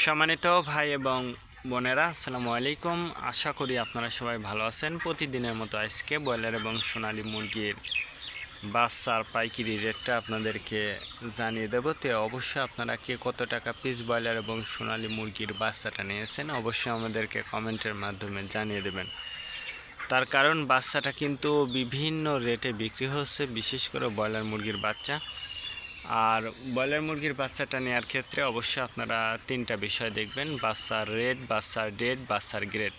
সম্মানিত ভাই এবং বোনেরা, আসসালামু আলাইকুম। আশা করি আপনারা সবাই ভালো আছেন। প্রতিদিনের মতো আজকে ব্রয়লার এবং সোনালী মুরগির বাচ্চার পাইকারি রেটটা আপনাদেরকে জানিয়ে দেবো। তো অবশ্যই আপনারা কে কত টাকা পিস ব্রয়লার এবং সোনালী মুরগির বাচ্চাটা নিয়েছেন অবশ্যই আমাদেরকে কমেন্টের মাধ্যমে জানিয়ে দেবেন। তার কারণ বাচ্চাটা কিন্তু বিভিন্ন রেটে বিক্রি হচ্ছে, বিশেষ করে ব্রয়লার মুরগির বাচ্চা। আর ব্রয়লার মুরগির বাচ্চাটা নেওয়ার ক্ষেত্রে অবশ্যই আপনারা তিনটা বিষয় দেখবেন: বাচ্চার রেট, বাচ্চার ডেট, বাচ্চার গ্রেড।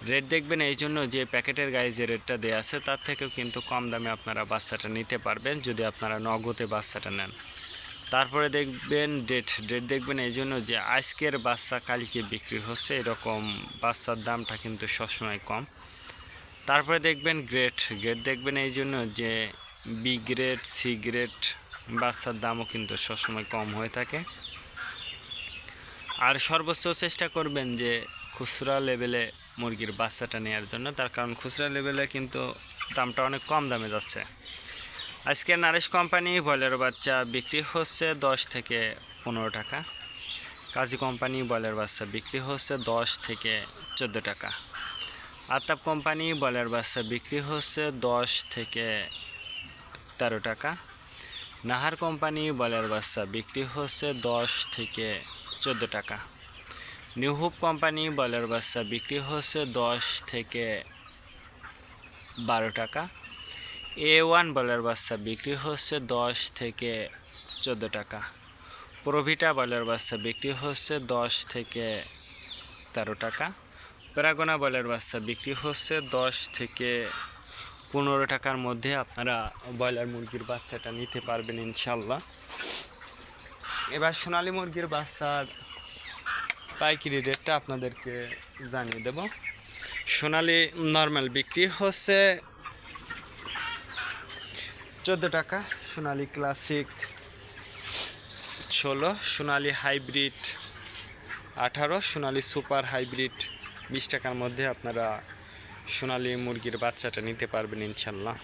রেট দেখবেন এই জন্য যে প্যাকেটের গায়ে যে রেটটা দেওয়া আছে তার থেকেও কিন্তু কম দামে আপনারা বাচ্চাটা নিতে পারবেন যদি আপনারা নগদে বাচ্চাটা নেন। তারপরে দেখবেন ডেট দেখবেন এই জন্য যে আজকের বাচ্চা কালকে বিক্রি হচ্ছে, এরকম বাচ্চার দামটা কিন্তু সবসময় কম। তারপরে দেখবেন গ্রেড দেখবেন এই জন্য যে বি গ্রেড, সি গ্রেড বাচ্চার দামও কিন্তু সবসময় কম হয়ে থাকে। আর সর্বোচ্চ চেষ্টা করবেন যে খুচরা লেভেলে মুরগির বাচ্চাটা নেওয়ার জন্য, তার কারণ খুচরা লেভেলে কিন্তু দামটা অনেক কম দামে যাচ্ছে। আজকে নারিশ কোম্পানি ব্রয়লার বাচ্চা বিক্রি হচ্ছে 10 থেকে 15 টাকা। কাজী কোম্পানি ব্রয়লার বাচ্চা বিক্রি হচ্ছে 10 থেকে 14 টাকা। আতাপ কোম্পানি ব্রয়লার বাচ্চা বিক্রি হচ্ছে 10 থেকে 13 টাকা। নাহার কোম্পানি ব্রয়লার বাচ্চা বিক্রি হচ্ছে 10 থেকে 14 টাকা। নিউ হোপ কোম্পানি ব্রয়লার বাচ্চা বিক্রি হচ্ছে 10 থেকে 12 টাকা। A1 ব্রয়লার বাচ্চা বিক্রি হচ্ছে 10 থেকে 14 টাকা। প্রোভিটা ব্রয়লার বাচ্চা বিক্রি হচ্ছে 10 থেকে 13 টাকা। প্যারাগোনা ব্রয়লার বাচ্চা বিক্রি হচ্ছে 10 থেকে 15 টাকার মধ্যে আপনারা ব্রয়লার মুরগির বাচ্চাটা নিতে পারবেন ইনশাল্লাহ। এবার সোনালী মুরগির বাচ্চার পাইকারি রেটটা আপনাদেরকে জানিয়ে দেব। সোনালী নর্মাল বিক্রি হচ্ছে 14 টাকা, সোনালী ক্লাসিক 16, সোনালী হাইব্রিড 18, সোনালী সুপার হাইব্রিড 20 টাকার মধ্যে আপনারা সোনালী মুরগির বাচ্চাটা নিতে পারবেন ইনশাল্লাহ।